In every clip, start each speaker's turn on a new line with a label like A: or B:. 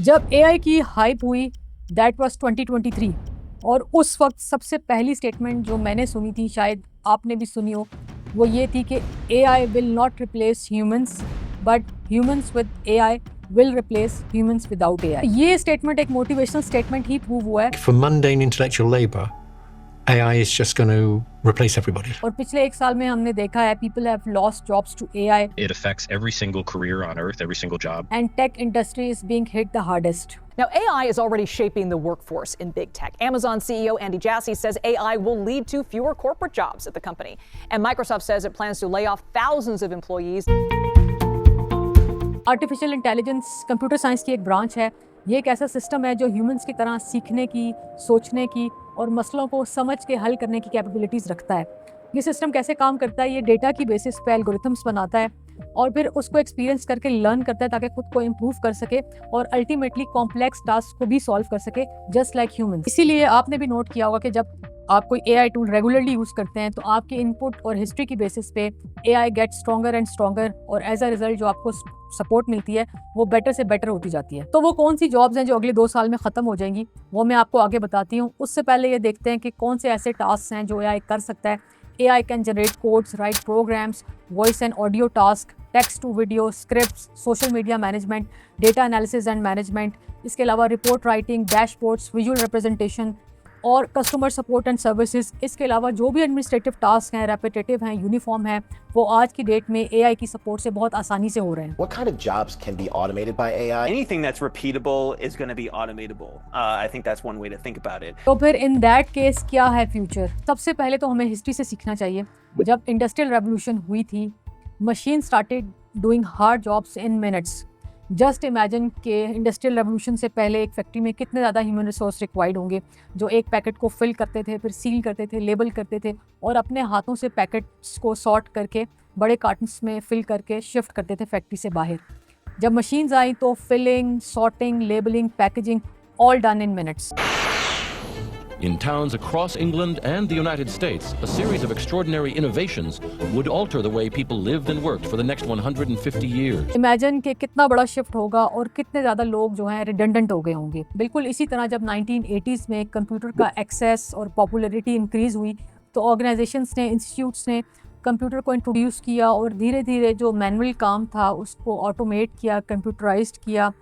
A: जब एआई की हाइप हुई दैट वाज 2023 और उस वक्त सबसे पहली स्टेटमेंट जो मैंने सुनी थी, शायद आपने भी सुनी हो, वो ये थी कि AI will not replace humans but humans with AI will replace humans without AI. ये स्टेटमेंट एक मोटिवेशनल स्टेटमेंट ही प्रूव हुआ है।
B: For mundane intellectual labor, AI is just going to replace everybody.
A: और पिछले एक साल में हमने देखा है people have lost jobs to AI.
C: It affects every single career on earth, every single job.
A: And tech industry is being hit the hardest.
D: Now, AI is already shaping the workforce in big tech. Amazon CEO Andy Jassy says AI will lead to fewer corporate jobs at the company. And Microsoft says it plans to lay off thousands of employees.
A: Artificial intelligence computer science की एक branch है। ये एक ऐसा system है जो humans की तरह सीखने की, सोचने की और मसलों को समझ के हल करने की कैपेबिलिटीज़ रखता है। ये सिस्टम कैसे काम करता है? ये डेटा की बेसिस पे एल्गोरिथम्स बनाता है और फिर उसको एक्सपीरियंस करके लर्न करता है ताकि खुद को इम्प्रूव कर सके और अल्टीमेटली कॉम्प्लेक्स टास्क को भी सॉल्व कर सके जस्ट लाइक ह्यूमंस। इसीलिए आपने भी नोट किया होगा कि जब आप कोई एआई टूल रेगुलरली यूज़ करते हैं तो आपके इनपुट और हिस्ट्री की बेसिस पे AI get stronger and stronger और एज अ रिजल्ट जो आपको सपोर्ट मिलती है वो बेटर से बेटर होती जाती है। तो वो कौन सी जॉब्स हैं जो अगले 2 साल में ख़त्म हो जाएंगी, वो मैं आपको आगे बताती हूँ। उससे पहले ये देखते हैं कि कौन से ऐसे टास्क हैं जो एआई कर सकता है। AI can generate codes, write programs, voice and audio task, text to video, scripts, social media management, data analysis and management, इसके अलावा report writing, dashboards, visual representation और कस्टमर सपोर्ट एंड सर्विसेज। इसके अलावा जो भी एडमिनिस्ट्रेटिव टास्क हैं, repetitive हैं, uniform हैं, वो आज की डेट में एआई की सपोर्ट से बहुत आसानी से हो रहे हैं।
E: What kind of jobs can be automated by AI?
F: Anything that's repeatable is going to be automatable. I think that's one way to think about it.
A: तो फिर इन दैट केस क्या है फ्यूचर? सबसे पहले तो हमें हिस्ट्री से सीखना चाहिए। जब इंडस्ट्रियल रेवोल्यूशन हुई थी, machine started doing hard jobs in minutes. Just imagine के इंडस्ट्रियल रेवोल्यूशन से पहले एक फैक्ट्री में कितने ज़्यादा ह्यूमन रिसोर्स रिक्वायर्ड होंगे जो एक पैकेट को फिल करते थे, फिर सील करते थे, लेबल करते थे और अपने हाथों से पैकेट्स को सॉर्ट करके बड़े कार्टन्स में फिल करके शिफ्ट करते थे फैक्ट्री से बाहर। जब मशीन्स आई तो filling, sorting, labelling, packaging all done in minutes.
G: In towns across England and the United States, a series of extraordinary innovations would alter the way people lived and worked for the next 150 years.
A: Imagine कि कितना बड़ा shift होगा और कितने ज़्यादा लोग जो हैं रिडंडेंट हो गए होंगे। बिल्कुल इसी तरह जब 1980s में कंप्यूटर का एक्सेस और पॉपुलैरिटी इंक्रीज़ हुई तो ऑर्गेनाइजेशंस ने, इंस्टीट्यूट्स ने कंप्यूटर को इंट्रोड्यूस किया और धीरे धीरे जो मैनुअल काम था उसको ऑटोमेट किया, कंप्यूटराइज्ड किया।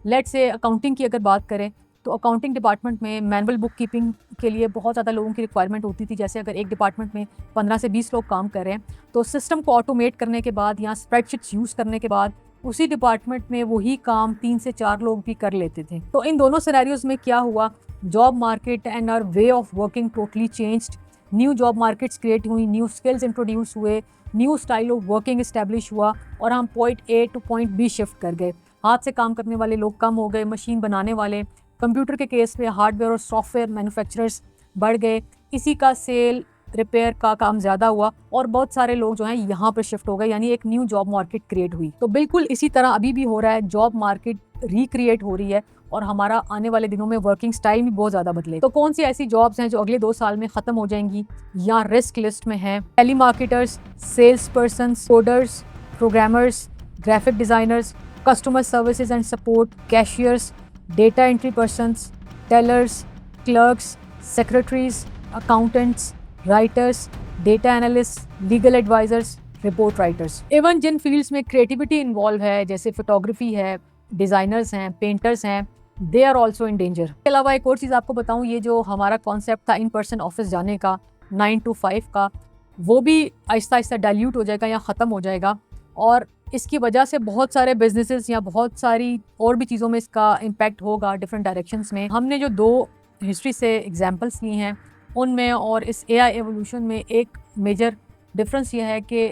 A: लेट्स से अकाउंटिंग की अगर बात करें तो अकाउंटिंग डिपार्टमेंट में मैनुअल बुक कीपिंग के लिए बहुत ज़्यादा लोगों की रिक्वायरमेंट होती थी। जैसे अगर एक डिपार्टमेंट में 15 से 20 लोग काम कर रहे हैं तो सिस्टम को ऑटोमेट करने के बाद या स्प्रेडशीट्स यूज़ करने के बाद उसी डिपार्टमेंट में वही काम 3 से 4 लोग भी कर लेते थे। तो इन दोनों सिनेरियोज़ में क्या हुआ, job market and our way of working totally changed. New job markets create हुई, न्यू स्किल्स इंट्रोड्यूस हुए, new style of working establish हुआ और हम point A to point B shift कर गए। हाथ से काम करने वाले लोग कम हो गए, मशीन बनाने वाले, कंप्यूटर के केस में हार्डवेयर और सॉफ्टवेयर मैन्युफैक्चरर्स बढ़ गए। इसी का सेल रिपेयर का काम ज़्यादा हुआ और बहुत सारे लोग जो हैं यहाँ पर शिफ्ट हो गए, यानी एक न्यू जॉब मार्केट क्रिएट हुई। तो बिल्कुल इसी तरह अभी भी हो रहा है, जॉब मार्केट रिक्रिएट हो रही है और हमारा आने वाले दिनों में वर्किंग स्टाइल भी बहुत ज़्यादा बदले। तो कौन सी ऐसी जॉब्स हैं जो अगले 2 साल में ख़त्म हो जाएंगी या रिस्क लिस्ट में हैं? Telemarketers, sales person, coders, programmers, graphic designers, customer services and support, cashiers, data entry persons, tellers, clerks, secretaries, accountants, writers, data analyst, legal advisers, report writers. Even जिन फील्ड्स में क्रिएटिविटी इन्वॉल्व है जैसे photography है, designers हैं, painters हैं, they are also in danger. इसके अलावा एक और चीज़ आपको बताऊँ, ये जो हमारा कॉन्सेप्ट था इन पर्सन ऑफिस जाने का 9 to 5 का, वो भी आहिस्ता आहिस्ता डाइल्यूट हो जाएगा या ख़त्म हो जाएगा और इसकी वजह से बहुत सारे बिजनेसेस या बहुत सारी और भी चीज़ों में इसका इम्पैक्ट होगा डिफरेंट डायरेक्शंस में। हमने जो 2 हिस्ट्री से एग्जांपल्स ली हैं उनमें और इस एआई एवोल्यूशन में एक मेजर डिफरेंस ये है कि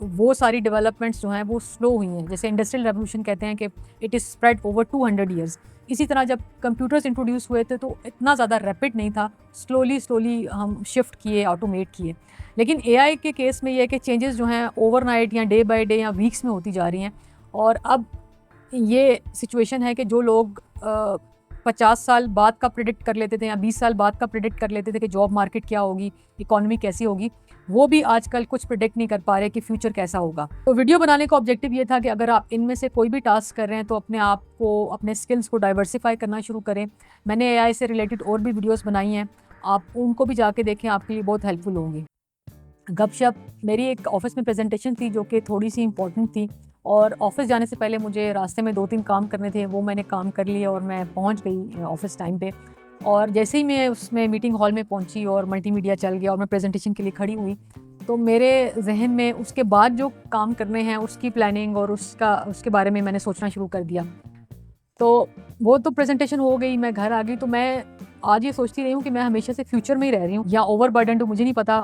A: वो सारी डेवलपमेंट्स जो हैं वो स्लो हुई हैं। जैसे इंडस्ट्रियल रेवोल्यूशन कहते हैं कि it is spread over 200 years. इसी तरह जब कंप्यूटर्स इंट्रोड्यूस हुए थे तो इतना ज़्यादा रैपिड नहीं था, स्लोली हम शिफ्ट किए, ऑटोमेट किए। लेकिन एआई के केस में ये है कि चेंजेस जो हैं ओवरनाइट या डे बाय डे या वीक्स में होती जा रही हैं और अब ये सिचुएशन है कि जो लोग 50 साल बाद का प्रेडिक्ट कर लेते थे या 20 साल बाद का प्रेडिक्ट कर लेते थे कि जॉब मार्केट क्या होगी, इकोनॉमी कैसी होगी, वो भी आजकल कुछ प्रेडिक्ट नहीं कर पा रहे कि फ्यूचर कैसा होगा। तो वीडियो बनाने का ऑब्जेक्टिव ये था कि अगर आप इनमें से कोई भी टास्क कर रहे हैं तो अपने आप को, अपने स्किल्स को डाइवर्सिफाई करना शुरू करें। मैंने एआई से रिलेटेड और भी वीडियोस बनाई हैं, आप उनको भी जाके देखें, आपके लिए बहुत हेल्पफुल होंगी। गपशप, मेरी एक ऑफिस में प्रेजेंटेशन थी जो कि थोड़ी सी इंपॉर्टेंट थी, और ऑफिस जाने से पहले मुझे रास्ते में 2-3 काम करने थे, वो मैंने काम कर लिए और मैं पहुंच गई ऑफिस टाइम पे। और जैसे ही मैं उसमें मीटिंग हॉल में पहुंची और मल्टीमीडिया चल गया और मैं प्रेजेंटेशन के लिए खड़ी हुई, तो मेरे जहन में उसके बाद जो काम करने हैं उसकी प्लानिंग और उसके बारे में मैंने सोचना शुरू कर दिया। तो वो तो प्रेजेंटेशन हो गई, मैं घर आ गई, तो मैं आज ये सोचती रही हूँ कि मैं हमेशा से फ्यूचर में ही रह रही हूँ या ओवरबर्डन, तो मुझे नहीं पता।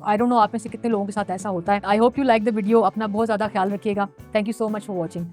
A: आई डोंट नो आप में से कितने लोगों के साथ ऐसा होता है। I hope you like the video. अपना बहुत ज़्यादा ख्याल रखिएगा। Thank you so much for watching.